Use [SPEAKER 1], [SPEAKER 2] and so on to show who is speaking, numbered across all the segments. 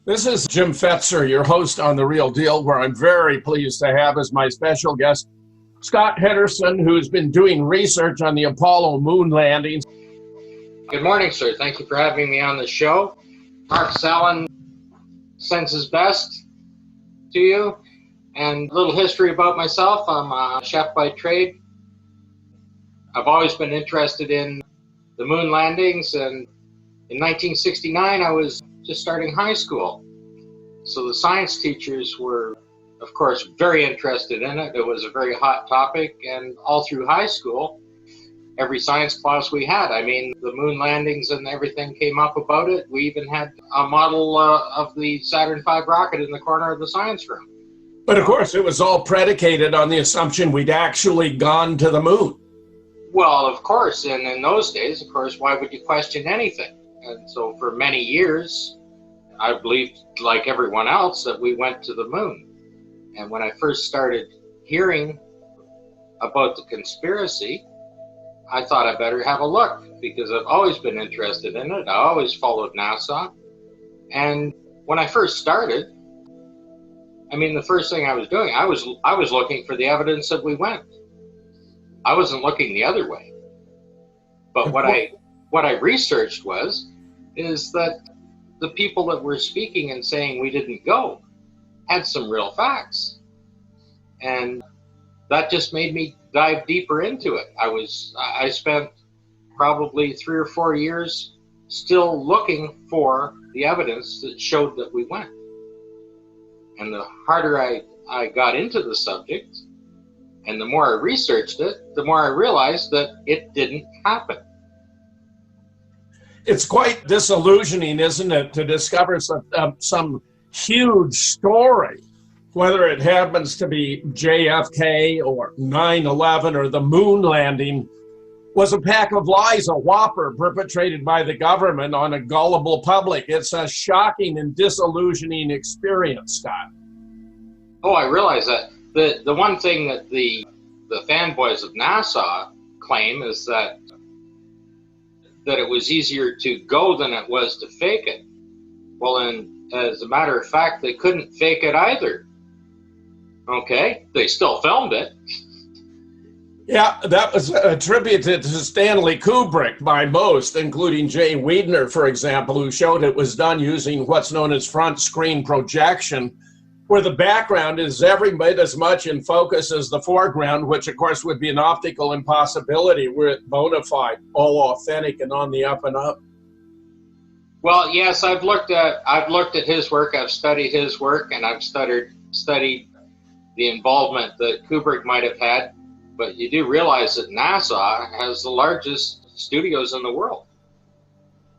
[SPEAKER 1] This is Jim Fetzer, your host on The Real Deal, where I'm very pleased to have as my special guest Scott Henderson, who's been doing research on the Apollo moon landings.
[SPEAKER 2] Good morning, sir. Thank you for having me on the show. Mark Sallin sends his best to you. And a little history about myself. I'm a chef by trade. I've always been interested in the moon landings, and in 1969 I was just starting high school. So the science teachers were, of course, very interested in it. It was a very hot topic, and all through high school, every science class we had, the moon landings and everything came up about it. We even had a model of the Saturn V rocket in the corner of the science room.
[SPEAKER 1] But of course, it was all predicated on the assumption we'd actually gone to the moon.
[SPEAKER 2] Well, of course, and in those days, of course, why would you question anything? And so for many years, I believed, like everyone else, that we went to the moon. And when I first started hearing about the conspiracy, I thought I better have a look, because I've always been interested in it. I always followed NASA. And when I first started, the first thing I was doing, I was looking for the evidence that we went. I wasn't looking the other way. But what I researched is that the people that were speaking and saying we didn't go had some real facts. And that just made me dive deeper into it. I spent probably 3 or 4 years still looking for the evidence that showed that we went. And the harder I got into the subject, and the more I researched it, the more I realized that it didn't happen.
[SPEAKER 1] It's quite disillusioning, isn't it, to discover some huge story, whether it happens to be JFK or 9/11 or the moon landing, was a pack of lies, a whopper perpetrated by the government on a gullible public. It's a shocking and disillusioning experience, Scott.
[SPEAKER 2] Oh, I realize that. The one thing that the fanboys of NASA claim is that it was easier to go than it was to fake it. Well, and as a matter of fact, they couldn't fake it either. Okay, they still filmed it.
[SPEAKER 1] Yeah, that was attributed to Stanley Kubrick by most, including Jay Weidner, for example, who showed it was done using what's known as front screen projection, where the background is every bit as much in focus as the foreground, which of course would be an optical impossibility were it bona fide, all authentic and on the up and up.
[SPEAKER 2] Well, yes, I've looked at his work, I've studied his work, and I've studied the involvement that Kubrick might have had. But you do realize that NASA has the largest studios in the world.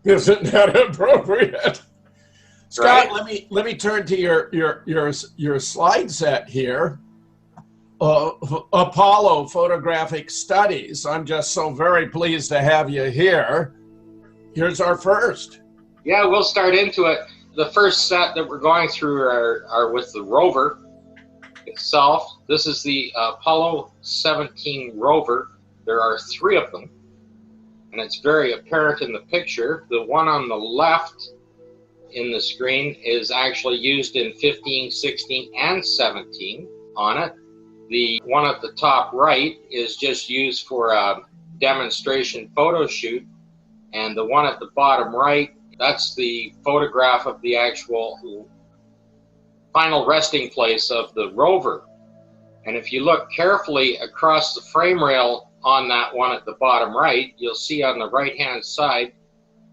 [SPEAKER 1] Isn't that appropriate? Scott,
[SPEAKER 2] Right?
[SPEAKER 1] let me turn to your slide set here. Apollo photographic studies. I'm just so very pleased to have you here. Here's our first.
[SPEAKER 2] Yeah, we'll start into it. The first set that we're going through are with the rover itself. This is the Apollo 17 rover. There are 3 of them, and it's very apparent in the picture. The one on the left in the screen is actually used in 15, 16, and 17 on it. The one at the top right is just used for a demonstration photo shoot, and the one at the bottom right, that's the photograph of the actual final resting place of the rover. And if you look carefully across the frame rail on that one at the bottom right, you'll see on the right-hand side,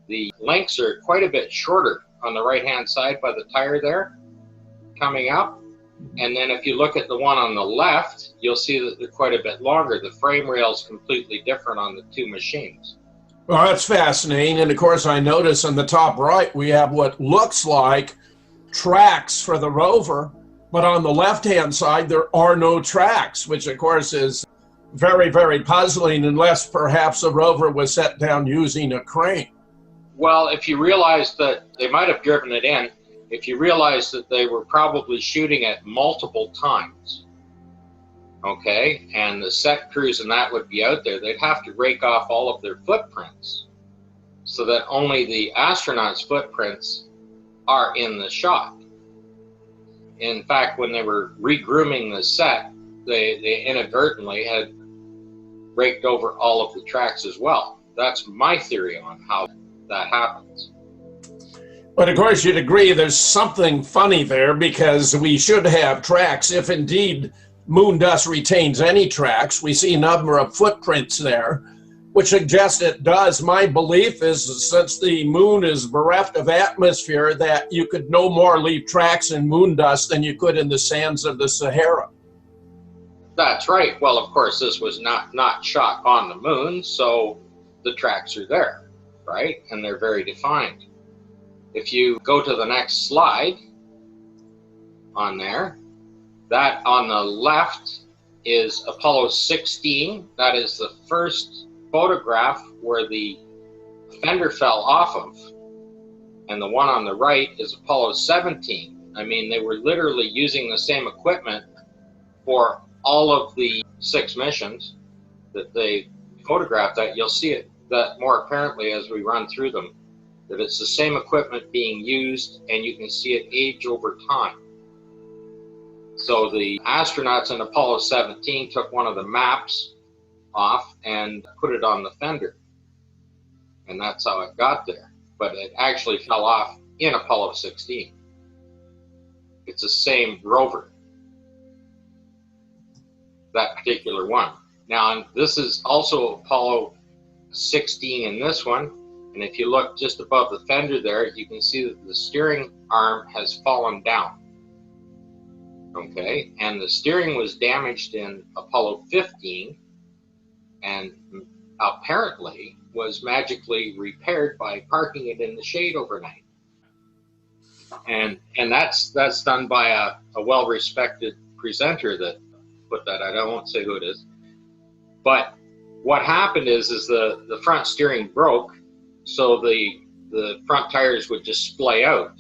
[SPEAKER 2] the links are quite a bit shorter on the right-hand side by the tire there, coming up. And then if you look at the one on the left, you'll see that they're quite a bit longer. The frame rail is completely different on the 2 machines.
[SPEAKER 1] Well, that's fascinating. And of course, I notice on the top right, we have what looks like tracks for the rover, but on the left-hand side, there are no tracks, which of course is very, very puzzling, unless perhaps the rover was set down using a crane.
[SPEAKER 2] Well, if you realize that they might have driven it in, if you realize that they were probably shooting it multiple times, okay, and the set crews and that would be out there, they'd have to rake off all of their footprints so that only the astronauts' footprints are in the shot. In fact, when they were re-grooming the set, they inadvertently had raked over all of the tracks as well. That's my theory on how that happens.
[SPEAKER 1] But of course, you'd agree there's something funny there, because we should have tracks. If indeed moon dust retains any tracks, we see a number of footprints there, which suggests it does. My belief is, since the moon is bereft of atmosphere, that you could no more leave tracks in moon dust than you could in the sands of the Sahara.
[SPEAKER 2] That's right. Well, of course, this was not shot on the moon, so the tracks are there, right? And they're very defined. If you go to the next slide on there, that on the left is Apollo 16. That is the first photograph where the fender fell off of. And the one on the right is Apollo 17. I mean, they were literally using the same equipment for all of the 6 missions that they photographed. That you'll see it that more apparently as we run through them, that it's the same equipment being used, and you can see it age over time. So the astronauts in Apollo 17 took one of the maps off and put it on the fender, and that's how it got there. But it actually fell off in Apollo 16. It's the same rover, that particular one. Now, this is also Apollo 16 in this one, and if you look just above the fender there, you can see that the steering arm has fallen down. Okay, and the steering was damaged in Apollo 15, and apparently was magically repaired by parking it in the shade overnight. And that's done by a well-respected presenter that put that out. I won't say who it is. But what happened is the front steering broke, so the front tires would just splay out.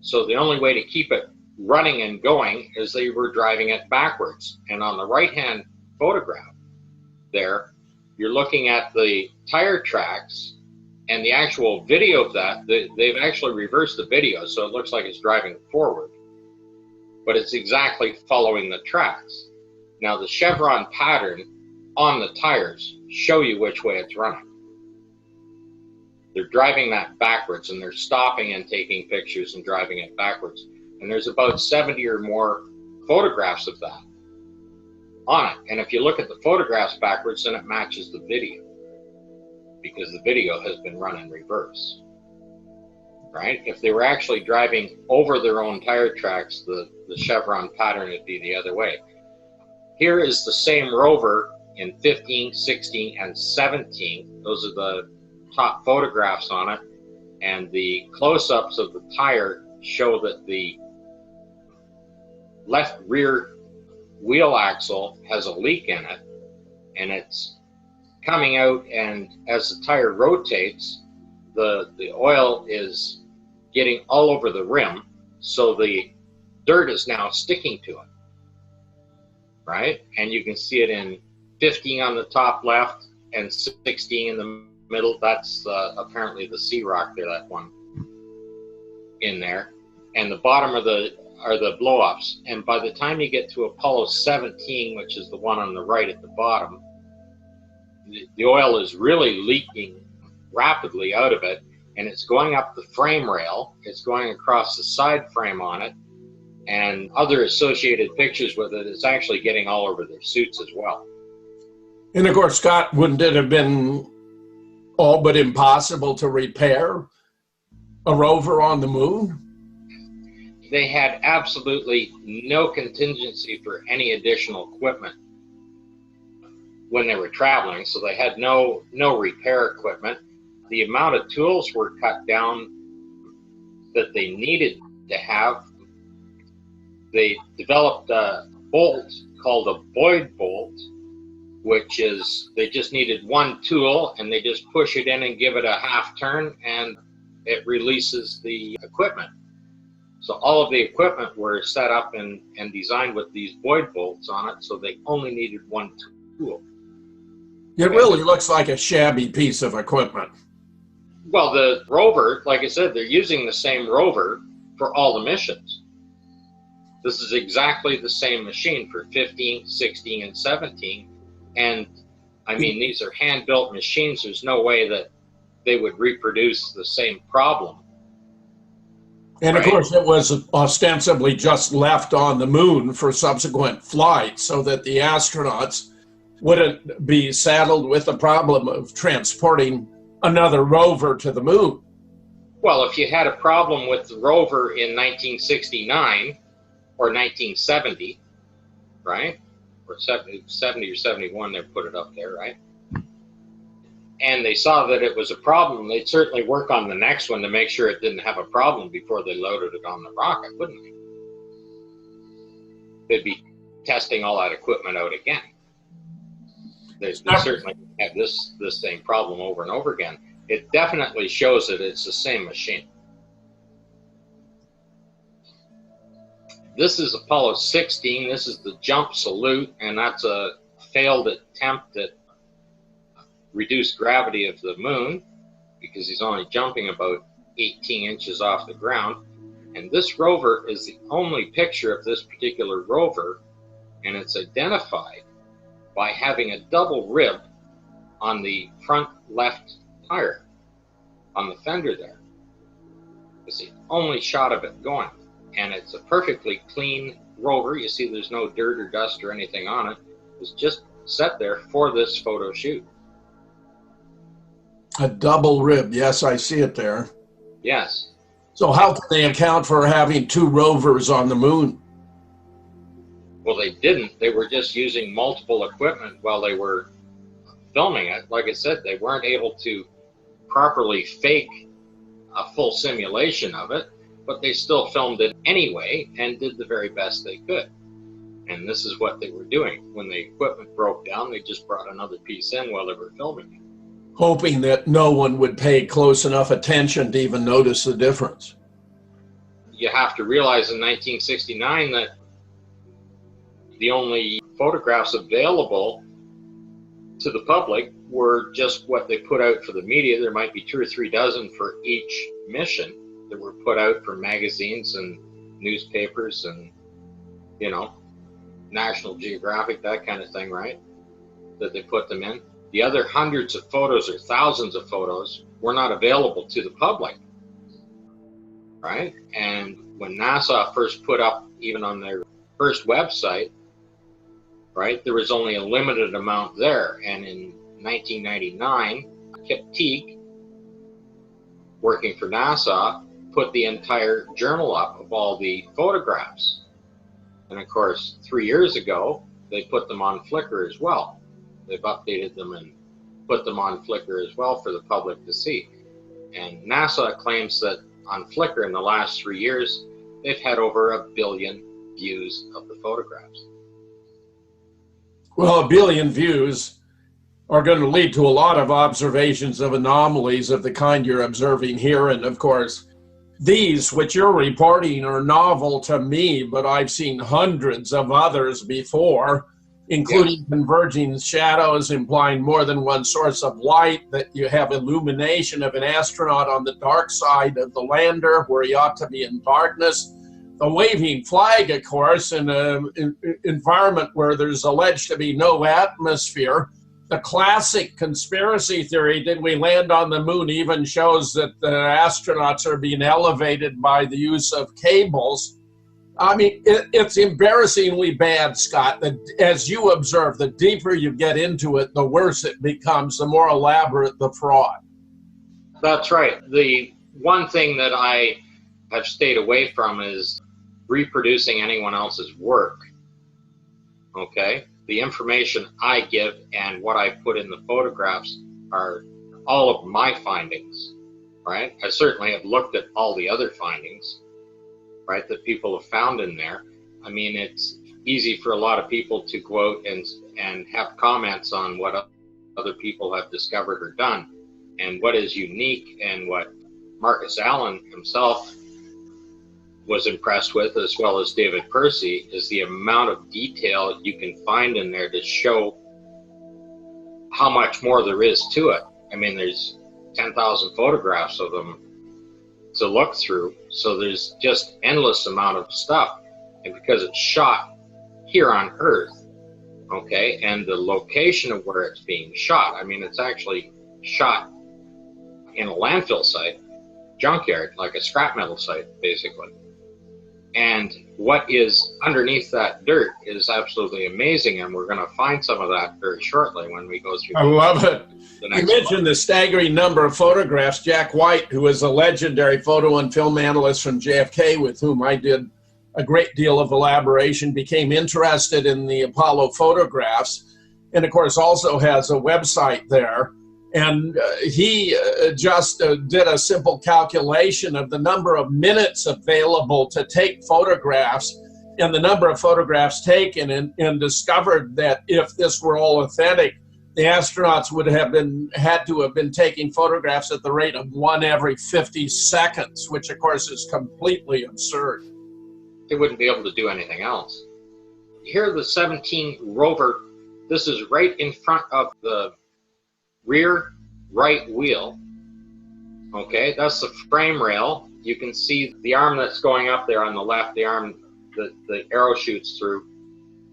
[SPEAKER 2] So the only way to keep it running and going is they were driving it backwards. And on the right-hand photograph there, you're looking at the tire tracks, and the actual video of that, they've actually reversed the video, so it looks like it's driving forward. But it's exactly following the tracks. Now, the chevron pattern on the tires show you which way it's running. They're driving that backwards, and they're stopping and taking pictures and driving it backwards. And there's about 70 or more photographs of that on it. And if you look at the photographs backwards, then it matches the video, because the video has been run in reverse, right? If they were actually driving over their own tire tracks, the chevron pattern would be the other way. Here is the same rover in 15, 16, and 17. Those are the top photographs on it. And the close-ups of the tire show that the left rear wheel axle has a leak in it, and it's coming out, and as the tire rotates, the oil is getting all over the rim, so the dirt is now sticking to it, right? And you can see it in 15 on the top left and 16 in the middle. That's apparently the sea rock there, that one in there. And the bottom are the blow-ups. And by the time you get to Apollo 17, which is the one on the right at the bottom, the oil is really leaking rapidly out of it, and it's going up the frame rail, it's going across the side frame on it, and other associated pictures with it, it's actually getting all over their suits as well.
[SPEAKER 1] And of course, Scott, wouldn't it have been all but impossible to repair a rover on the moon?
[SPEAKER 2] They had absolutely no contingency for any additional equipment when they were traveling, so they had no repair equipment. The amount of tools were cut down that they needed to have. They developed a bolt called a Boyd bolt, which is, they just needed one tool, and they just push it in and give it a half turn, and it releases the equipment. So all of the equipment were set up and designed with these Boyd bolts on it, so they only needed one tool.
[SPEAKER 1] It really looks like a shabby piece of equipment.
[SPEAKER 2] Well, the rover, like I said, they're using the same rover, for all the missions. This is exactly the same machine for 15, 16, and 17. And I mean, these are hand-built machines. There's no way that they would reproduce the same problem.
[SPEAKER 1] And
[SPEAKER 2] right?
[SPEAKER 1] of course, it was ostensibly just left on the moon for subsequent flights so that the astronauts wouldn't be saddled with the problem of transporting another rover to the moon.
[SPEAKER 2] Well, if you had a problem with the rover in 1969 or 1970, right? Or 70 or 71, they put it up there, right? And they saw that it was a problem, they'd certainly work on the next one to make sure it didn't have a problem before they loaded it on the rocket, wouldn't they? They'd be testing all that equipment out again. They certainly have this same problem over and over again. It definitely shows that it's the same machine. This is Apollo 16. This is the jump salute, and that's a failed attempt at reduced gravity of the moon because he's only jumping about 18 inches off the ground. And this rover is the only picture of this particular rover, and it's identified by having a double rib on the front left tire, on the fender there. It's the only shot of it going. And it's a perfectly clean rover. You see there's no dirt or dust or anything on it. It's just set there for this photo shoot.
[SPEAKER 1] A double rib, yes, I see it there.
[SPEAKER 2] Yes.
[SPEAKER 1] So how can they account for having two rovers on the moon?
[SPEAKER 2] Well, they didn't. They were just using multiple equipment while they were filming it. Like I said, they weren't able to properly fake a full simulation of it, but they still filmed it anyway and did the very best they could. And this is what they were doing. When the equipment broke down, they just brought another piece in while they were filming.
[SPEAKER 1] Hoping that no one would pay close enough attention to even notice the difference.
[SPEAKER 2] You have to realize in 1969 that the only photographs available to the public were just what they put out for the media. There might be 2 or 3 dozen for each mission that were put out for magazines and newspapers and, you know, National Geographic, that kind of thing, right? That they put them in. The other hundreds of photos or thousands of photos were not available to the public, right? And when NASA first put up, even on their first website, right, there was only a limited amount there. And in 1999, Kip Teague, working for NASA, put the entire journal up of all the photographs. And of course, 3 years ago, they put them on Flickr as well. They've updated them and put them on Flickr as well for the public to see. And NASA claims that on Flickr in the last 3 years, they've had over 1 billion views of the photographs.
[SPEAKER 1] Well, 1 billion views are going to lead to a lot of observations of anomalies of the kind you're observing here. And of course, these, which you're reporting, are novel to me, but I've seen hundreds of others before, including
[SPEAKER 2] Yes.
[SPEAKER 1] converging shadows implying more than one source of light, that you have illumination of an astronaut on the dark side of the lander where he ought to be in darkness. The waving flag, of course, in an environment where there's alleged to be no atmosphere. The classic conspiracy theory, did we land on the moon, even shows that the astronauts are being elevated by the use of cables. I mean, it's embarrassingly bad, Scott. As you observe, the deeper you get into it, the worse it becomes, the more elaborate the fraud.
[SPEAKER 2] That's right. The one thing that I have stayed away from is reproducing anyone else's work. Okay? The information I give and what I put in the photographs are all of my findings, right? I certainly have looked at all the other findings, right, that people have found in there. I mean, it's easy for a lot of people to go out and have comments on what other people have discovered or done. And what is unique and what Marcus Allen himself was impressed with, as well as David Percy, is the amount of detail you can find in there to show how much more there is to it. I mean, there's 10,000 photographs of them to look through. So there's just endless amount of stuff. And because it's shot here on Earth, okay, and the location of where it's being shot, I mean, it's actually shot in a landfill site, junkyard, like a scrap metal site, basically. And what is underneath that dirt is absolutely amazing, and we're going to find some of that very shortly when we go through.
[SPEAKER 1] I love it. You mentioned the staggering number of photographs. Jack White, who is a legendary photo and film analyst from JFK, with whom I did a great deal of elaboration, became interested in the Apollo photographs, and of course also has a website there. And he just did a simple calculation of the number of minutes available to take photographs and the number of photographs taken, and discovered that if this were all authentic, the astronauts would have had to have been taking photographs at the rate of 1 every 50 seconds, which of course is completely absurd.
[SPEAKER 2] They wouldn't be able to do anything else. Here, the 17 rover, this is right in front of the rear right wheel. Okay, that's the frame rail. You can see the arm that's going up there on the left, the arm that the arrow shoots through,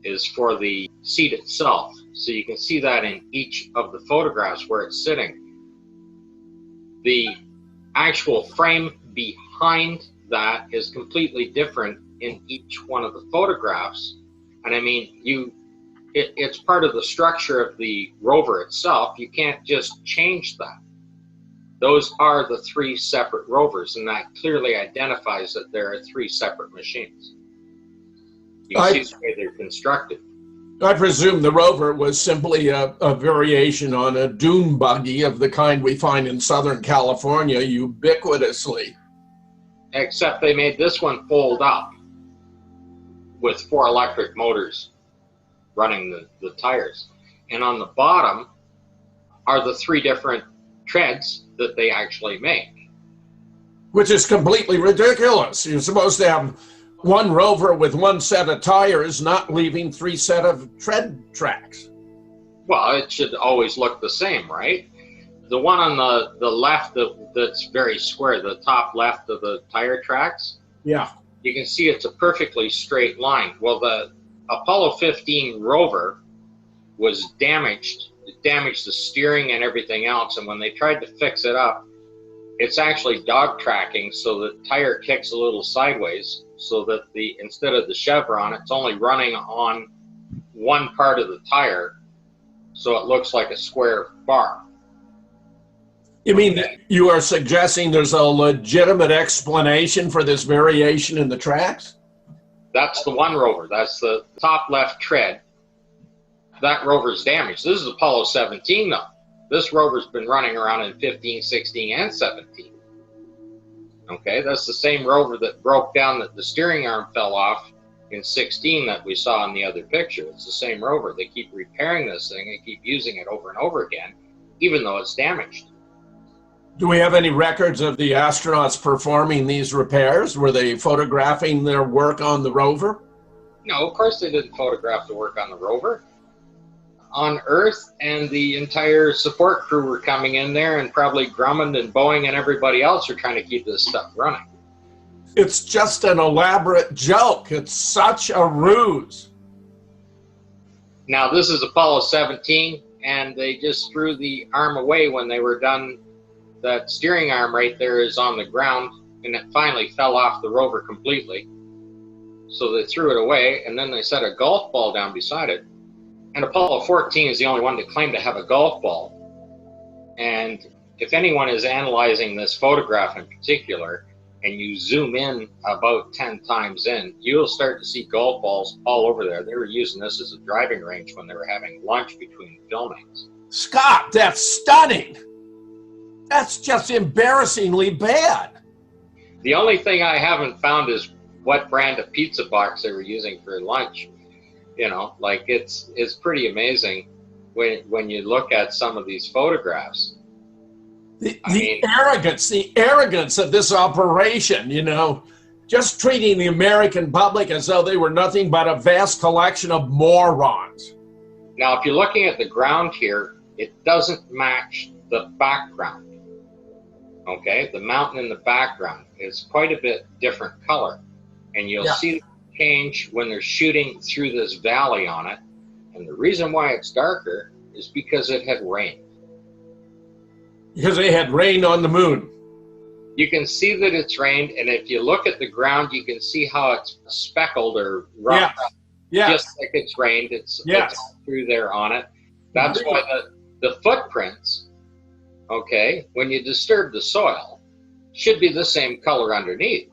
[SPEAKER 2] is for the seat itself. So you can see that in each of the photographs where it's sitting. The actual frame behind that is completely different in each one of the photographs. And I mean, it's part of the structure of the rover itself. You can't just change that. Those are the 3 separate rovers, and that clearly identifies that there are 3 separate machines. You can see the way they're constructed.
[SPEAKER 1] I presume the rover was simply a variation on a dune buggy of the kind we find in Southern California ubiquitously.
[SPEAKER 2] Except they made this one fold up with 4 electric motors running the tires. And on the bottom are the 3 different treads that they actually make.
[SPEAKER 1] Which is completely ridiculous. You're supposed to have 1 rover with 1 set of tires, not leaving 3 set of tread tracks.
[SPEAKER 2] Well, it should always look the same, right? The one on the left that's very square, the top left of the tire tracks,
[SPEAKER 1] yeah,
[SPEAKER 2] you can see it's a perfectly straight line. Well, the Apollo 15 rover was damaged. It damaged the steering and everything else, and when they tried to fix it up, it's actually dog tracking, so the tire kicks a little sideways, so that instead of the chevron, it's only running on one part of the tire, so it looks like a square bar.
[SPEAKER 1] You mean that you are suggesting there's a legitimate explanation for this variation in the tracks?
[SPEAKER 2] That's the one rover. That's the top left tread. That rover's damaged. This is Apollo 17, though. This rover's been running around in 15, 16, and 17. Okay, that's the same rover that broke down, that the steering arm fell off in 16 that we saw in the other picture. It's the same rover. They keep repairing this thing and keep using it over and over again, even though it's damaged.
[SPEAKER 1] Do we have any records of the astronauts performing these repairs? Were they photographing their work on the rover?
[SPEAKER 2] No, of course they didn't photograph the work on the rover. On Earth, and the entire support crew were coming in there, and probably Grumman and Boeing and everybody else are trying to keep this stuff running.
[SPEAKER 1] It's just an elaborate joke. It's such a ruse.
[SPEAKER 2] Now, this is Apollo 17, and they just threw the arm away when they were done. That steering arm right there is on the ground, and it finally fell off the rover completely. So they threw it away, and then they set a golf ball down beside it. And Apollo 14 is the only one to claim to have a golf ball. And if anyone is analyzing this photograph in particular, and you zoom in about 10 times in, you'll start to see golf balls all over there. They were using this as a driving range when they were having lunch between filmings.
[SPEAKER 1] Scott, that's stunning. That's just embarrassingly bad.
[SPEAKER 2] The only thing I haven't found is what brand of pizza box they were using for lunch. You know, like it's pretty amazing when you look at some of these photographs.
[SPEAKER 1] The arrogance of this operation, you know, just treating the American public as though they were nothing but a vast collection of morons.
[SPEAKER 2] Now, if you're looking at the ground here, it doesn't match the background. Okay, the mountain in the background is quite a bit different color. And you'll see the change when they're shooting through this valley on it. And the reason why it's darker is because it had rained.
[SPEAKER 1] Because they had rain on the moon.
[SPEAKER 2] You can see that it's rained, and if you look at the ground, you can see how it's speckled or roughed up, just like it's rained. It's through there on it. That's why the footprints, okay, when you disturb the soil, should be the same color underneath.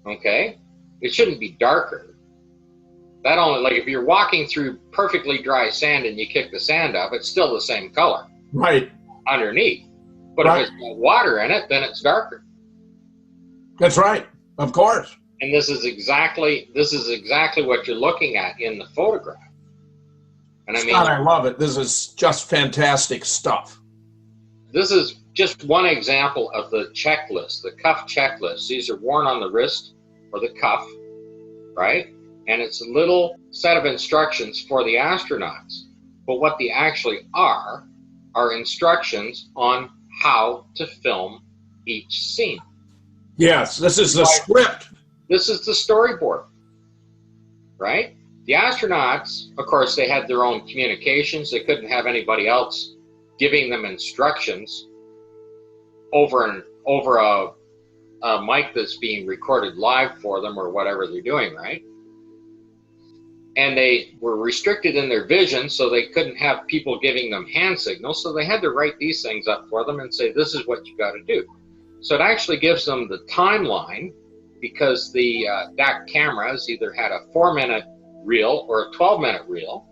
[SPEAKER 2] Okay? It shouldn't be darker. That only, like if you're walking through perfectly dry sand and you kick the sand up, it's still the same color.
[SPEAKER 1] Right.
[SPEAKER 2] Underneath. But if it's got water in it, then it's darker.
[SPEAKER 1] That's right. Of course.
[SPEAKER 2] And this is exactly what you're looking at in the photograph. And I mean,
[SPEAKER 1] Scott, I love it. This is just fantastic stuff.
[SPEAKER 2] This is just one example of the checklist, the cuff checklist. These are worn on the wrist or the cuff, right? And it's a little set of instructions for the astronauts. But what they actually are instructions on how to film each scene.
[SPEAKER 1] Yes, this is the script.
[SPEAKER 2] This is the storyboard, right? The astronauts, of course, they had their own communications. They couldn't have anybody else giving them instructions over a mic that's being recorded live for them or whatever they're doing, right? And they were restricted in their vision, so they couldn't have people giving them hand signals. So they had to write these things up for them and say, this is what you got to do. So it actually gives them the timeline, because the DAC cameras either had a 4-minute reel or a 12-minute reel.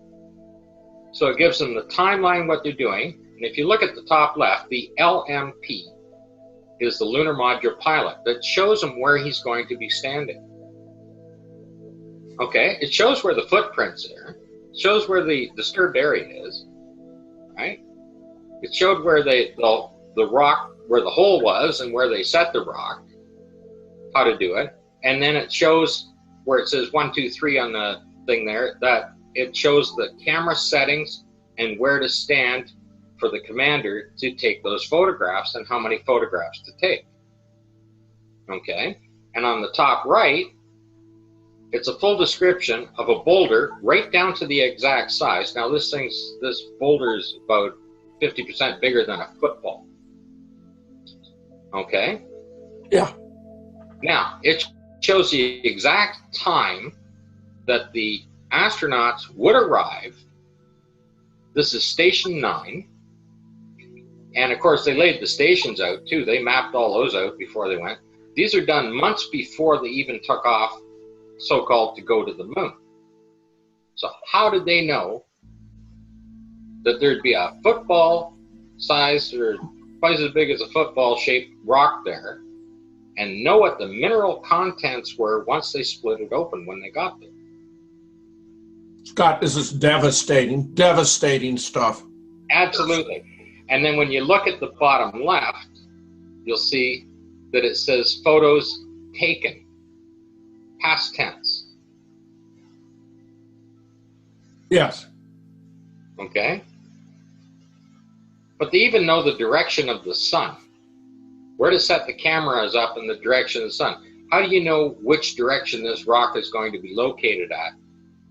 [SPEAKER 2] So it gives them the timeline, what they're doing. And if you look at the top left, the LMP is the lunar module pilot that shows him where he's going to be standing. Okay, it shows where the footprints are. It shows where the disturbed area is, right? It showed where the rock, where the hole was and where they set the rock, how to do it. And then it shows where it says 1, 2, 3 on the thing there, that it shows the camera settings and where to stand for the commander to take those photographs and how many photographs to take. Okay, and on the top right, it's a full description of a boulder right down to the exact size. Now this boulder is about 50% bigger than a football. Okay?
[SPEAKER 1] Yeah.
[SPEAKER 2] Now, it shows the exact time that the astronauts would arrive. This is Station 9. And of course, they laid the stations out too. They mapped all those out before they went. These are done months before they even took off, so-called, to go to the moon. So how did they know that there'd be a football size or twice as big as a football shaped rock there, and know what the mineral contents were once they split it open when they got there?
[SPEAKER 1] Scott, this is devastating stuff.
[SPEAKER 2] Absolutely. And then when you look at the bottom left, you'll see that it says photos taken, past tense.
[SPEAKER 1] Yes.
[SPEAKER 2] Okay? But they even know the direction of the sun, where to set the cameras up in the direction of the sun. How do you know which direction this rock is going to be located at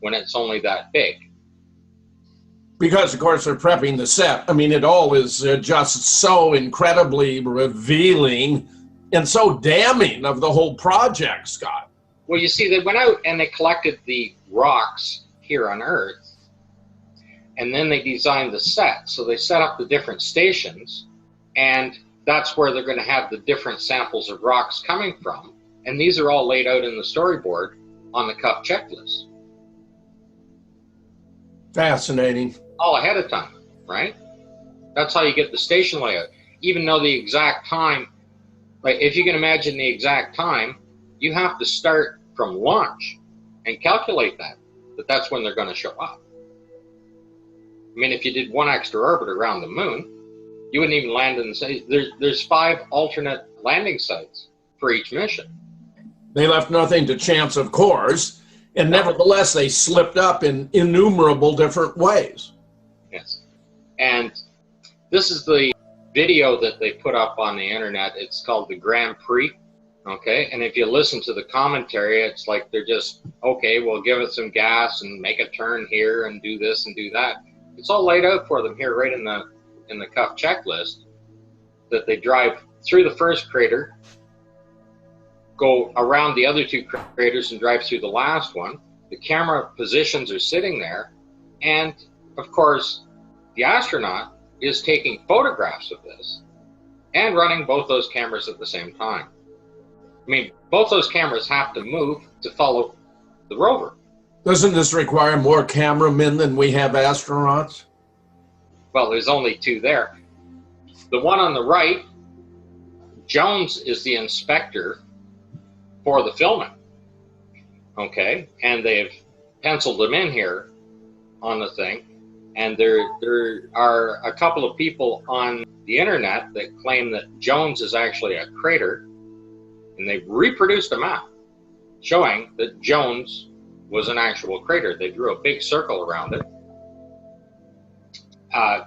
[SPEAKER 2] when it's only that big?
[SPEAKER 1] Because, of course, they're prepping the set. I mean, it all is just so incredibly revealing and so damning of the whole project, Scott.
[SPEAKER 2] Well, you see, they went out and they collected the rocks here on Earth, and then they designed the set. So they set up the different stations, and that's where they're going to have the different samples of rocks coming from. And these are all laid out in the storyboard on the cuff checklist.
[SPEAKER 1] Fascinating.
[SPEAKER 2] All ahead of time, right? That's how you get the station layout. Even though the exact time, like if you can imagine the exact time, you have to start from launch and calculate that's when they're going to show up. I mean, if you did one extra orbit around the moon, you wouldn't even land in the same. There's 5 alternate landing sites for each mission.
[SPEAKER 1] They left nothing to chance, of course, and nevertheless, they slipped up in innumerable different ways.
[SPEAKER 2] Yes. And this is the video that they put up on the internet. It's called the Grand Prix. Okay, and if you listen to the commentary, it's like they're just, okay, we'll give it some gas and make a turn here and do this and do that. It's all laid out for them here right in the cuff checklist, that they drive through the first crater, go around the other two craters and drive through the last one. The camera positions are sitting there, and of course the astronaut is taking photographs of this and running both those cameras at the same time. I mean, both those cameras have to move to follow the rover.
[SPEAKER 1] Doesn't this require more cameramen than we have astronauts?
[SPEAKER 2] Well, there's only two there. The one on the right, Jones is the inspector for the filming. Okay, and they've penciled him in here on the thing. And there are a couple of people on the internet that claim that Jones is actually a crater. And they've reproduced a map showing that Jones was an actual crater. They drew a big circle around it,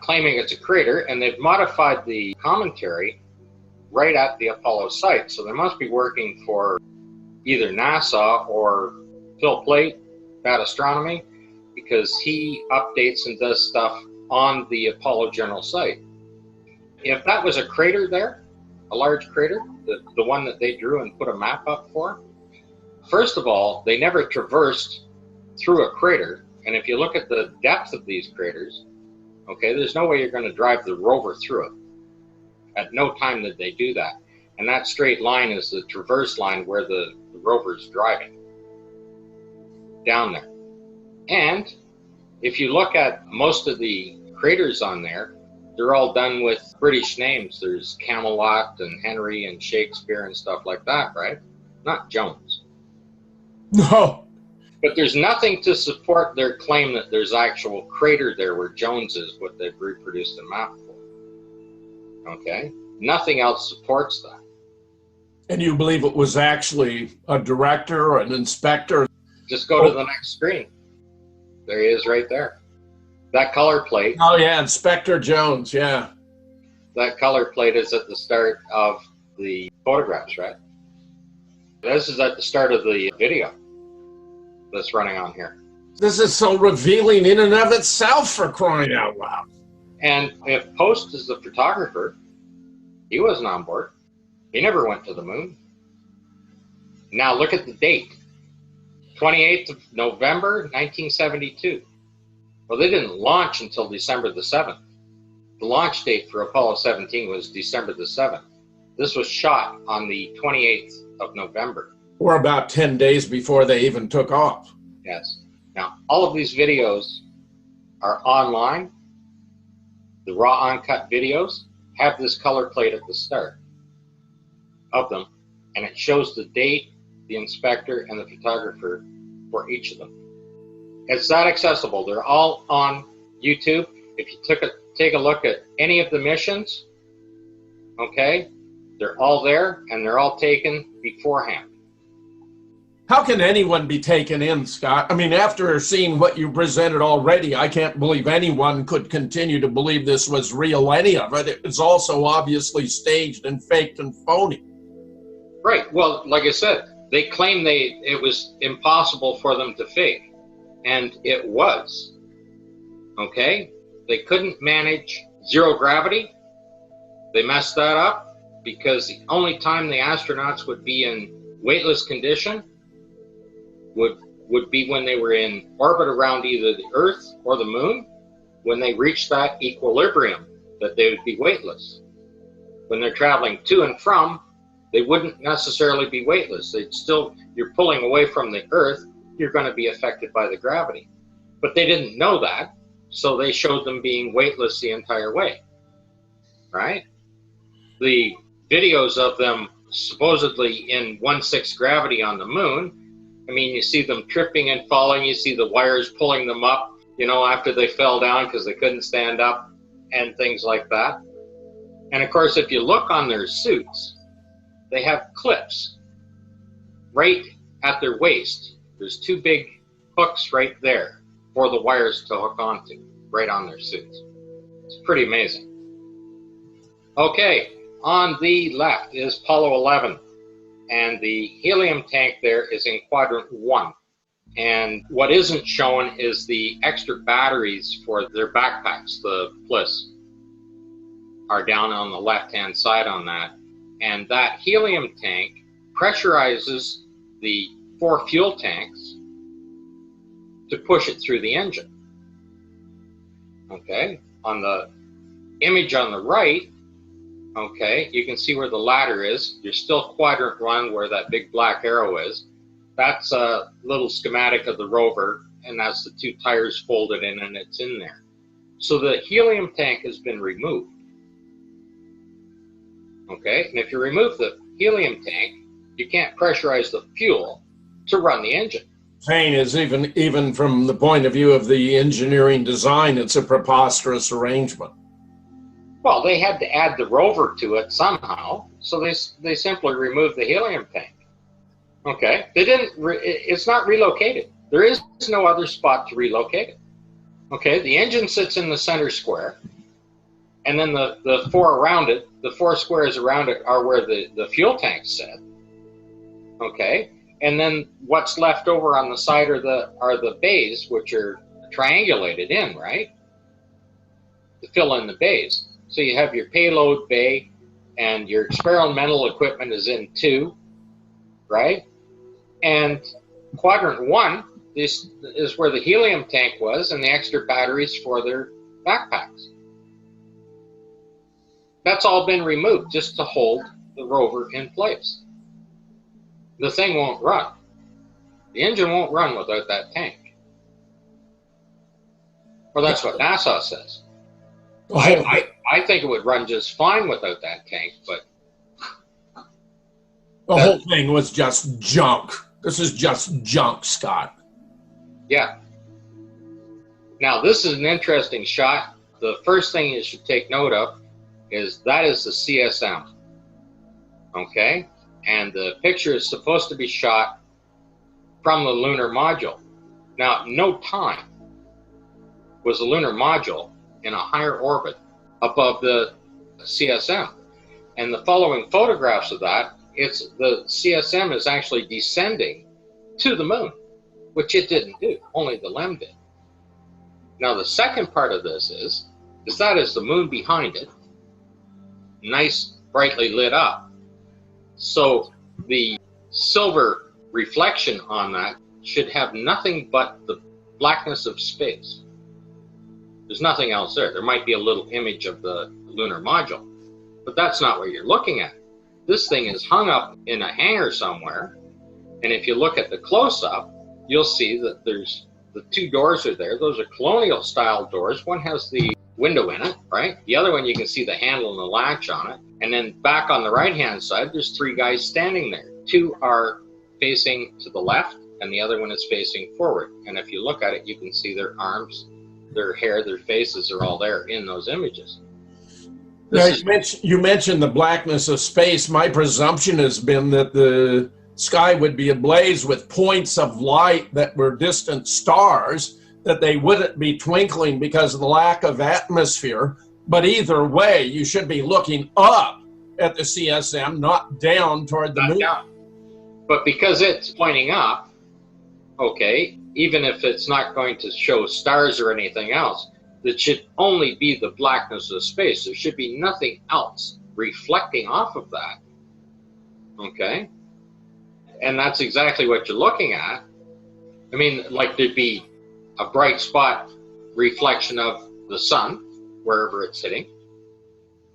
[SPEAKER 2] claiming it's a crater, and they've modified the commentary right at the Apollo site. So they must be working for either NASA or Phil Plait, Bad Astronomy, because he updates and does stuff on the Apollo general site. If that was a crater there, a large crater, the one that they drew and put a map up for, first of all, they never traversed through a crater. And if you look at the depth of these craters, okay, there's no way you're going to drive the rover through it. At no time did they do that. And that straight line is the traverse line where the rover's driving down there. And if you look at most of the craters on there, they're all done with British names. There's Camelot and Henry and Shakespeare and stuff like that, right? Not Jones.
[SPEAKER 1] No.
[SPEAKER 2] But there's nothing to support their claim that there's actual crater there where Jones is, what they've reproduced a map for. Okay? Nothing else supports that.
[SPEAKER 1] And you believe it was actually a director or an inspector?
[SPEAKER 2] Just go to the next screen. There he is right there. That color plate.
[SPEAKER 1] Oh, yeah, Inspector Jones, yeah.
[SPEAKER 2] That color plate is at the start of the photographs, right? This is at the start of the video that's running on here.
[SPEAKER 1] This is so revealing in and of itself, for crying out loud.
[SPEAKER 2] And if Post is the photographer, he wasn't on board. He never went to the moon. Now look at the date. 28th of November, 1972. Well, they didn't launch until December the 7th. The launch date for Apollo 17 was December the 7th. This was shot on the 28th of November.
[SPEAKER 1] Or about 10 days before they even took off.
[SPEAKER 2] Yes. Now, all of these videos are online. The raw uncut videos have this color plate at the start of them, and it shows the date, the inspector, and the photographer for each of them. It's that accessible. They're all on YouTube. If you take a look at any of the missions, okay, they're all there, and they're all taken beforehand.
[SPEAKER 1] How can anyone be taken in, Scott? I mean, after seeing what you presented already, I can't believe anyone could continue to believe this was real, any of it. It was also obviously staged and faked and phony.
[SPEAKER 2] Right. Well, like I said, they claim it was impossible for them to fake. And it was. Okay? They couldn't manage zero gravity. They messed that up because the only time the astronauts would be in weightless condition would be when they were in orbit around either the Earth or the Moon, when they reached that equilibrium that they would be weightless. When they're traveling to and from, they wouldn't necessarily be weightless. You're pulling away from the Earth, you're going to be affected by the gravity. But they didn't know that, so they showed them being weightless the entire way, right? The videos of them supposedly in 1/6 gravity on the moon, I mean, you see them tripping and falling, you see the wires pulling them up, after they fell down because they couldn't stand up and things like that. And of course, if you look on their suits, they have clips right at their waist. There's two big hooks right there for the wires to hook onto, right on their suits. It's pretty amazing. Okay, on the left is Apollo 11, and the helium tank there is in quadrant 1. And what isn't shown is the extra batteries for their backpacks, the Bliss, are down on the left-hand side on that. And that helium tank pressurizes the 4 fuel tanks to push it through the engine. Okay, on the image on the right, okay, you can see where the ladder is. You're still quadrant 1 where that big black arrow is. That's a little schematic of the rover, and that's the 2 tires folded in, and it's in there. So the helium tank has been removed. Okay, and if you remove the helium tank, you can't pressurize the fuel to run the engine.
[SPEAKER 1] Saying is even from the point of view of the engineering design, it's a preposterous arrangement.
[SPEAKER 2] Well, they had to add the rover to it somehow, so they simply removed the helium tank. Okay, they didn't. It's not relocated. There is no other spot to relocate it. Okay, the engine sits in the center square, and then the 4 around it, the 4 squares around it are where the fuel tanks sit. Okay, and then what's left over on the side are the bays, which are triangulated in, right? To fill in the bays. So you have your payload bay, and your experimental equipment is in 2, right? And quadrant 1, this is where the helium tank was and the extra batteries for their backpacks. That's all been removed just to hold the rover in place. The thing won't run. The engine won't run without that tank. Well, that's what NASA says. I think it would run just fine without that tank, but
[SPEAKER 1] the whole thing was just junk. This is just junk, Scott.
[SPEAKER 2] Yeah. Now, this is an interesting shot. The first thing you should take note of is that is the CSM. Okay? And the picture is supposed to be shot from the lunar module. Now, at no time was the lunar module in a higher orbit above the CSM. And the following photographs of that, it's the CSM is actually descending to the moon, which it didn't do, only the LEM did. Now, the second part of this is that is the moon behind it, nice, brightly lit up. So the silver reflection on that should have nothing but the blackness of space. There's nothing else there. There might be a little image of the lunar module, but that's not what you're looking at. This thing is hung up in a hangar somewhere, and if you look at the close-up, you'll see that there's the 2 doors are there. Those are colonial-style doors. One has the window in it, right? The other one, you can see the handle and the latch on it. And then back on the right-hand side, there's 3 guys standing there. 2 are facing to the left, and the other one is facing forward. And if you look at it, you can see their arms, their hair, their faces are all there in those images.
[SPEAKER 1] Now, you mentioned the blackness of space. My presumption has been that the sky would be ablaze with points of light that were distant stars, that they wouldn't be twinkling because of the lack of atmosphere. But either way, you should be looking up at the CSM, not down toward the moon.
[SPEAKER 2] Down. But because it's pointing up, okay, even if it's not going to show stars or anything else, it should only be the blackness of space. There should be nothing else reflecting off of that. Okay? And that's exactly what you're looking at. I mean, like there'd be a bright spot reflection of the sun, wherever it's hitting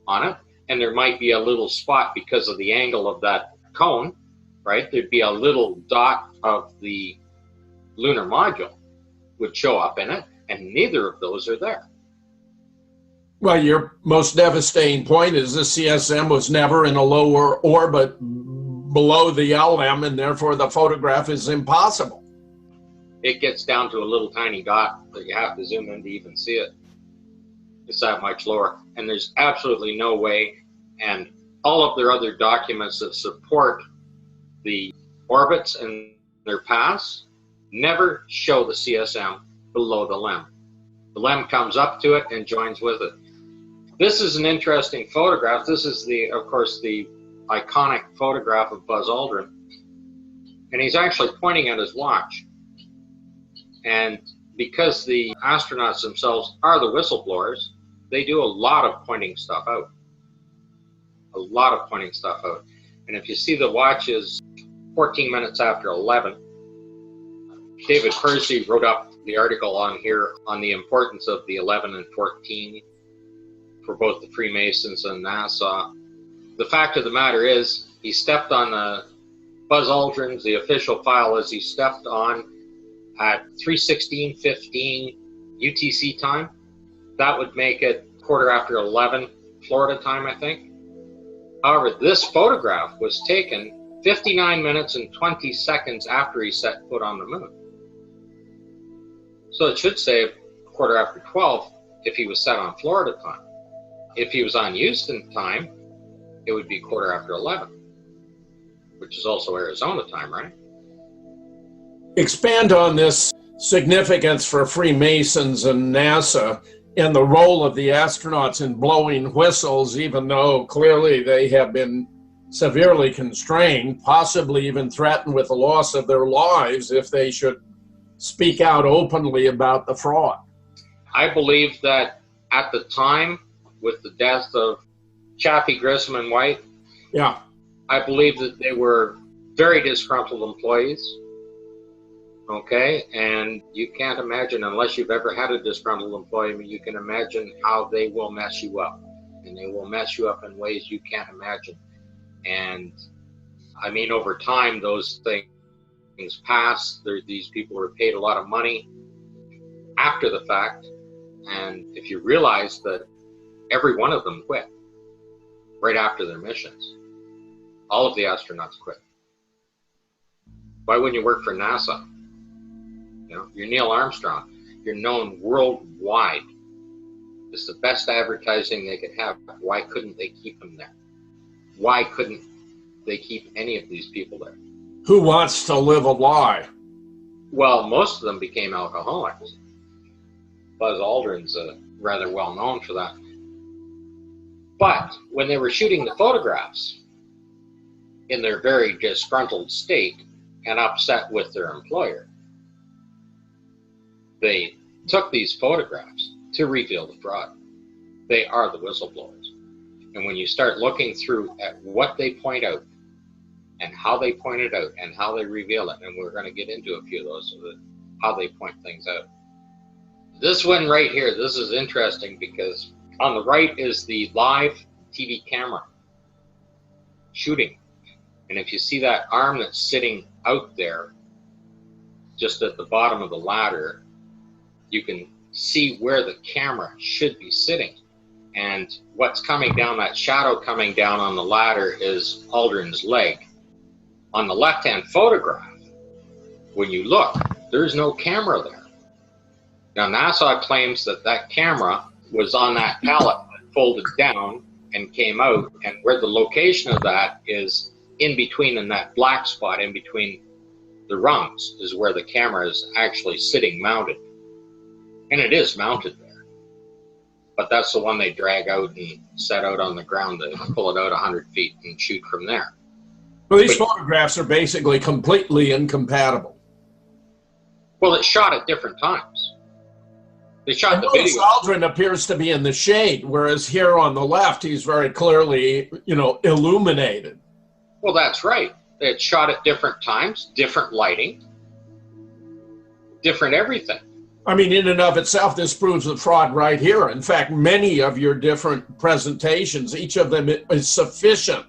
[SPEAKER 2] on it. And there might be a little spot because of the angle of that cone, right? There'd be a little dot of the lunar module would show up in it, and neither of those are there.
[SPEAKER 1] Well, your most devastating point is the CSM was never in a lower orbit below the LM, and therefore the photograph is impossible.
[SPEAKER 2] It gets down to a little tiny dot that you have to zoom in to even see it. It's that much lower. And there's absolutely no way, and all of their other documents that support the orbits and their paths never show the CSM below the LEM. The LEM comes up to it and joins with it. This is an interesting photograph. This is of course, the iconic photograph of Buzz Aldrin. And he's actually pointing at his watch. And because the astronauts themselves are the whistleblowers, they do a lot of pointing stuff out. A lot of pointing stuff out. And if you see, the watch is 14 minutes after 11. David Percy wrote up the article on here on the importance of the 11 and 14 for both the Freemasons and NASA. The fact of the matter is, he stepped on Buzz Aldrin's, the official file is he stepped on at 3:16:15 UTC time. That would make it 11:15 Florida time, I think. However, this photograph was taken 59 minutes and 20 seconds after he set foot on the moon. So it should say 12:15 if he was set on Florida time. If he was on Houston time, it would be 11:15, which is also Arizona time, right?
[SPEAKER 1] Expand on this significance for Freemasons and NASA and the role of the astronauts in blowing whistles, even though clearly they have been severely constrained, possibly even threatened with the loss of their lives if they should speak out openly about the fraud.
[SPEAKER 2] I believe that at the time, with the death of Chaffee, Grissom, and White,
[SPEAKER 1] yeah,
[SPEAKER 2] I believe that they were very disgruntled employees. Okay, and you can't imagine, unless you've ever had a disgruntled employee, you can imagine how they will mess you up. And they will mess you up in ways you can't imagine. And I mean, over time, those things pass. These people were paid a lot of money after the fact. And if you realize that every one of them quit right after their missions, all of the astronauts quit. Why wouldn't you work for NASA? You know, you're Neil Armstrong. You're known worldwide. It's the best advertising they could have. Why couldn't they keep him there? Why couldn't they keep any of these people there?
[SPEAKER 1] Who wants to live a lie?
[SPEAKER 2] Well, most of them became alcoholics. Buzz Aldrin's rather well known for that. But when they were shooting the photographs in their very disgruntled state and upset with their employer, they took these photographs to reveal the fraud. They are the whistleblowers. And when you start looking through at what they point out and how they point it out and how they reveal it, and we're going to get into a few of those, how they point things out. This one right here, this is interesting because on the right is the live TV camera shooting. And if you see that arm that's sitting out there, just at the bottom of the ladder, you can see where the camera should be sitting. And what's coming down, that shadow coming down on the ladder, is Aldrin's leg. On the left-hand photograph, when you look, there's no camera there. Now, NASA claims that that camera was on that pallet that folded down and came out, and where the location of that is in between, in that black spot in between the rungs, is where the camera is actually sitting mounted. And it is mounted there. But that's the one they drag out and set out on the ground to pull it out 100 feet and shoot from there.
[SPEAKER 1] Well, these photographs are basically completely incompatible.
[SPEAKER 2] Well, it's shot at different times. They shot the video.
[SPEAKER 1] Aldrin appears to be in the shade, whereas here on the left, he's very clearly, illuminated.
[SPEAKER 2] Well, that's right. It's shot at different times, different lighting, different everything.
[SPEAKER 1] I mean, in and of itself, this proves the fraud right here. In fact, many of your different presentations, each of them is sufficient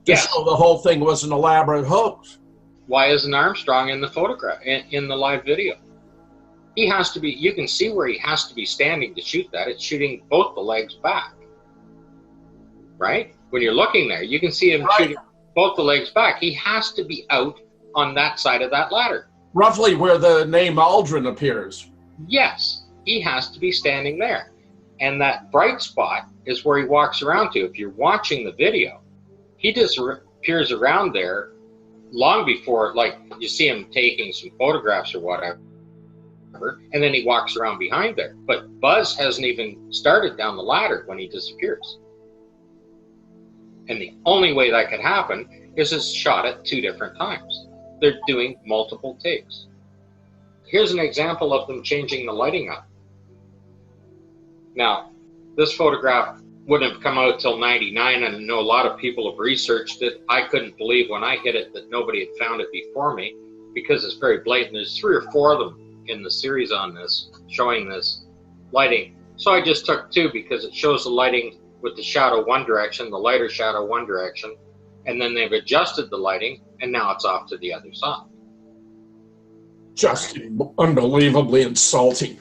[SPEAKER 1] to show the whole thing was an elaborate hoax.
[SPEAKER 2] Why isn't Armstrong in the photograph, in the live video? He has to be, you can see where he has to be standing to shoot that. It's shooting both the legs back, right? When you're looking there, you can see him shooting both the legs back. He has to be out on that side of that ladder.
[SPEAKER 1] Roughly where the name Aldrin appears.
[SPEAKER 2] Yes, he has to be standing there. And that bright spot is where he walks around to. If you're watching the video, he disappears around there long before, like, you see him taking some photographs or whatever. and then he walks around behind there. But Buzz hasn't even started down the ladder when he disappears. And the only way that could happen is it's shot at 2 different times. They're doing multiple takes. Here's an example of them changing the lighting up. Now, this photograph wouldn't have come out till 99, and I know a lot of people have researched it. I couldn't believe when I hit it that nobody had found it before me, because it's very blatant. There's 3 or 4 of them in the series on this, showing this lighting. So I just took 2 because it shows the lighting with the shadow one direction, the lighter shadow one direction, and then they've adjusted the lighting, and now it's off to the other side.
[SPEAKER 1] Just unbelievably insulting.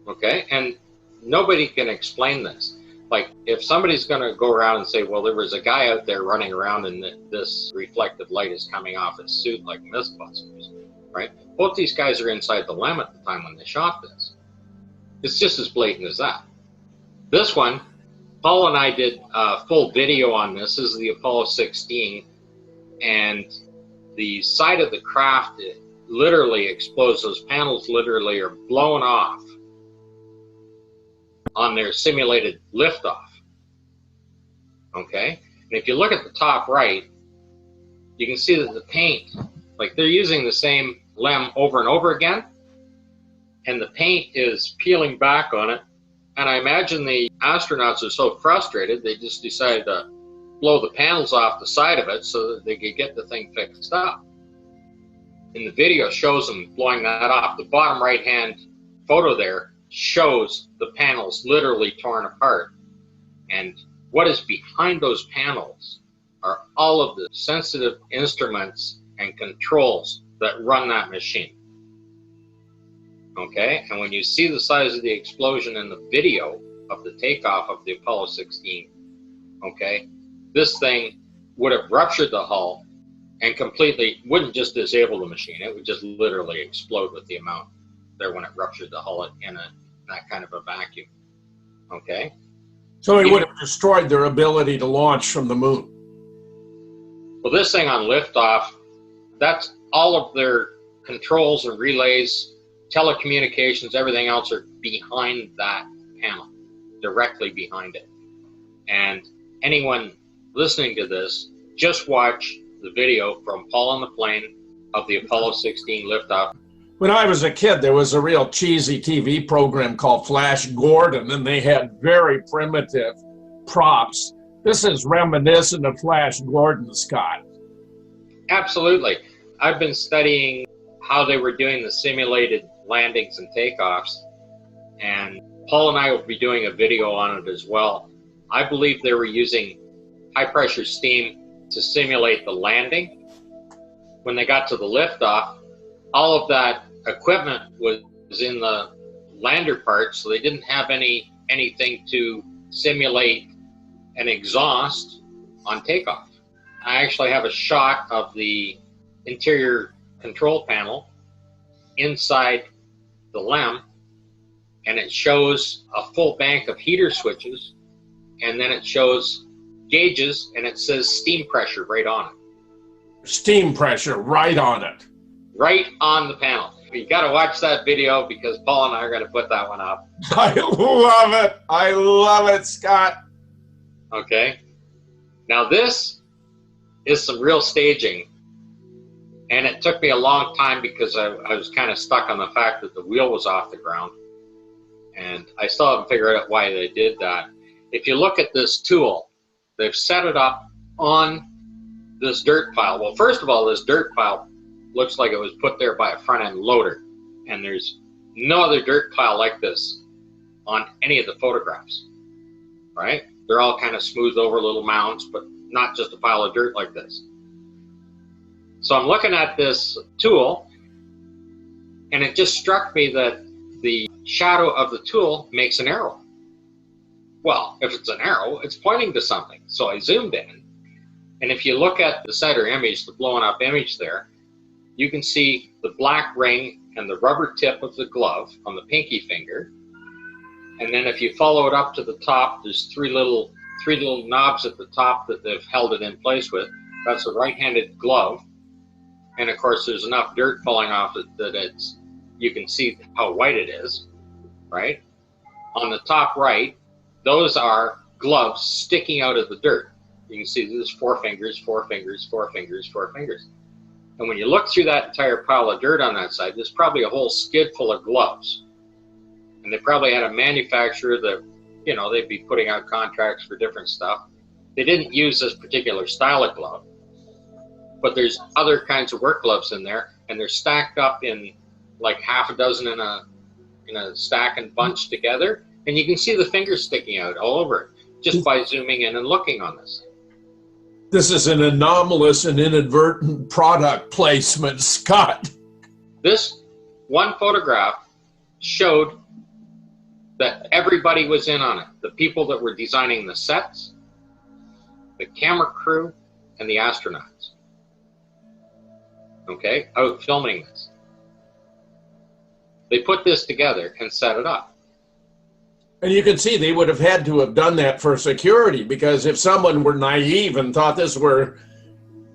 [SPEAKER 2] Okay, and nobody can explain this. Like, if somebody's going to go around and say, well, there was a guy out there running around and this reflective light is coming off his suit like Mythbusters, right? Both these guys are inside the LEM at the time when they shot this. It's just as blatant as that. This one, Paul and I did a full video on this. This is the Apollo 16, and the side of the craft, it literally explodes. Those panels literally are blown off on their simulated liftoff. Okay? And if you look at the top right, you can see that the paint, like they're using the same LEM over and over again, and the paint is peeling back on it. And I imagine the astronauts are so frustrated, they just decided to blow the panels off the side of it so that they could get the thing fixed up. And the video shows them blowing that off. The bottom right-hand photo there shows the panels literally torn apart. And what is behind those panels are all of the sensitive instruments and controls that run that machine. Okay, and when you see the size of the explosion in the video of the takeoff of the Apollo 16, okay, this thing would have ruptured the hull and completely, wouldn't just disable the machine, it would just literally explode with the amount there when it ruptured the hull in that kind of a vacuum. Okay?
[SPEAKER 1] So it would have destroyed their ability to launch from the moon.
[SPEAKER 2] Well, this thing on liftoff, that's all of their controls and relays, telecommunications, everything else are behind that panel, directly behind it. And anyone listening to this, just watch the video from Paul on the plane of the Apollo 16 liftoff.
[SPEAKER 1] When I was a kid, there was a real cheesy TV program called Flash Gordon, and they had very primitive props. This is reminiscent of Flash Gordon, Scott.
[SPEAKER 2] Absolutely. I've been studying how they were doing the simulated landings and takeoffs, and Paul and I will be doing a video on it as well. I believe they were using high pressure steam to simulate the landing. When they got to the liftoff, all of that equipment was in the lander part, so they didn't have anything to simulate an exhaust on takeoff. I actually have a shot of the interior control panel inside the LEM, and it shows a full bank of heater switches, and then it shows gauges, and it says steam pressure right on it.
[SPEAKER 1] Steam pressure right on it.
[SPEAKER 2] Right on the panel. You got to watch that video because Paul and I are going to put that one up.
[SPEAKER 1] I love it. I love it, Scott.
[SPEAKER 2] Okay. Now this is some real staging, and it took me a long time because I was kind of stuck on the fact that the wheel was off the ground, and I still haven't figured out why they did that. If you look at this tool, they've set it up on this dirt pile. Well, first of all, this dirt pile looks like it was put there by a front-end loader, and there's no other dirt pile like this on any of the photographs, right? They're all kind of smoothed over little mounds, but not just a pile of dirt like this. So I'm looking at this tool, and it just struck me that the shadow of the tool makes an arrow. Well, if it's an arrow, it's pointing to something. So I zoomed in, and if you look at the center image, the blown up image there, you can see the black ring and the rubber tip of the glove on the pinky finger. And then if you follow it up to the top, there's three little knobs at the top that they've held it in place with. That's a right-handed glove. And of course, there's enough dirt falling off it that it's you can see how white it is, right? On the top right, those are gloves sticking out of the dirt. You can see there's 4 fingers, 4 fingers, 4 fingers, 4 fingers. And when you look through that entire pile of dirt on that side, there's probably a whole skid full of gloves. And they probably had a manufacturer that, you know, they'd be putting out contracts for different stuff. They didn't use this particular style of glove, but there's other kinds of work gloves in there, and they're stacked up in like half a dozen in a stack and bunched together, and you can see the fingers sticking out all over it just by zooming in and looking on this.
[SPEAKER 1] This is an anomalous and inadvertent product placement, Scott.
[SPEAKER 2] This one photograph showed that everybody was in on it. The people that were designing the sets, the camera crew, and the astronauts. Okay, out filming this. They put this together and set it up.
[SPEAKER 1] And you can see they would have had to have done that for security, because if someone were naive and thought this were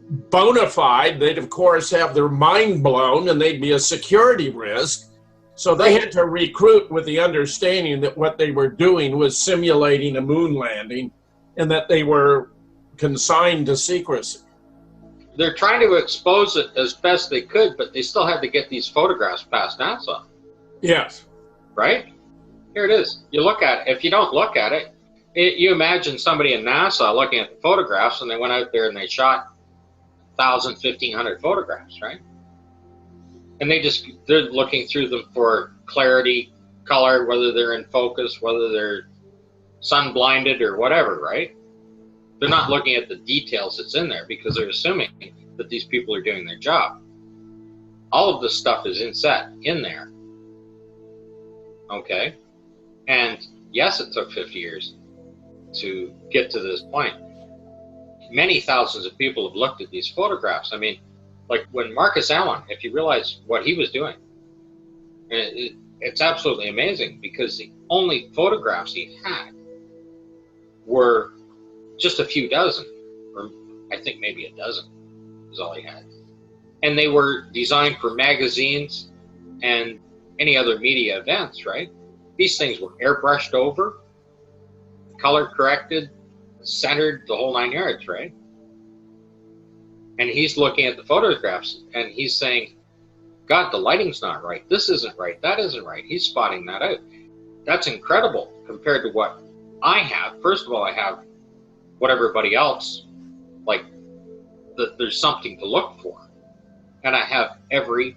[SPEAKER 1] bona fide, they'd of course have their mind blown and they'd be a security risk. So they had to recruit with the understanding that what they were doing was simulating a moon landing and that they were consigned to secrecy.
[SPEAKER 2] They're trying to expose it as best they could, but they still had to get these photographs past NASA.
[SPEAKER 1] Yes.
[SPEAKER 2] Right? Here it is. You look at it. If you don't look at it, you imagine somebody in NASA looking at the photographs, and they went out there and they shot 1,000, 1,500 photographs, right? And they're looking through them for clarity, color, whether they're in focus, whether they're sun blinded or whatever, right? They're not looking at the details that's in there because they're assuming that these people are doing their job. All of this stuff is in there. Okay? And yes, it took 50 years to get to this point. Many thousands of people have looked at these photographs. I mean, like when Marcus Allen, if you realize what he was doing, it's absolutely amazing, because the only photographs he had were just a few dozen, or I think maybe a dozen is all he had. And they were designed for magazines and any other media events, right? These things were airbrushed over, color corrected, centered, the whole 9 yards, right? And he's looking at the photographs and he's saying, God, the lighting's not right. This isn't right. That isn't right. He's spotting that out. That's incredible compared to what I have. First of all, I have what everybody else, like, there's something to look for. And I have every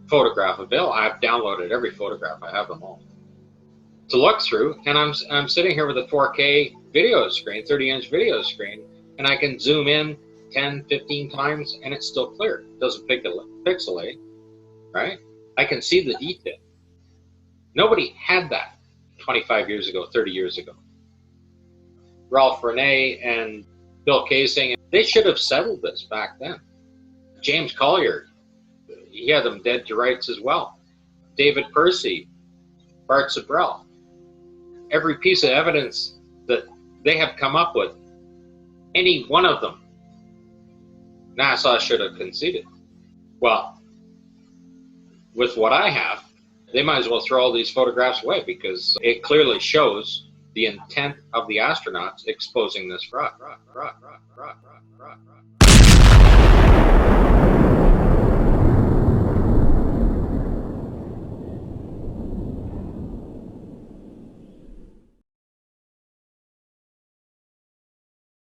[SPEAKER 2] photograph available. I've downloaded every photograph. I have them all to look through. And I'm sitting here with a 4K video screen, 30-inch video screen, and I can zoom in 10, 15 times and it's still clear. It doesn't pixelate, right? I can see the detail. Nobody had that 25 years ago, 30 years ago. Ralph Renee and Bill Casing, they should have settled this back then. James Collier, he had them dead to rights as well. David Percy, Bart Sabrell. Every piece of evidence that they have come up with, any one of them, NASA should have conceded. Well, with what I have, they might as well throw all these photographs away, because it clearly shows the intent of the astronauts exposing this fraud.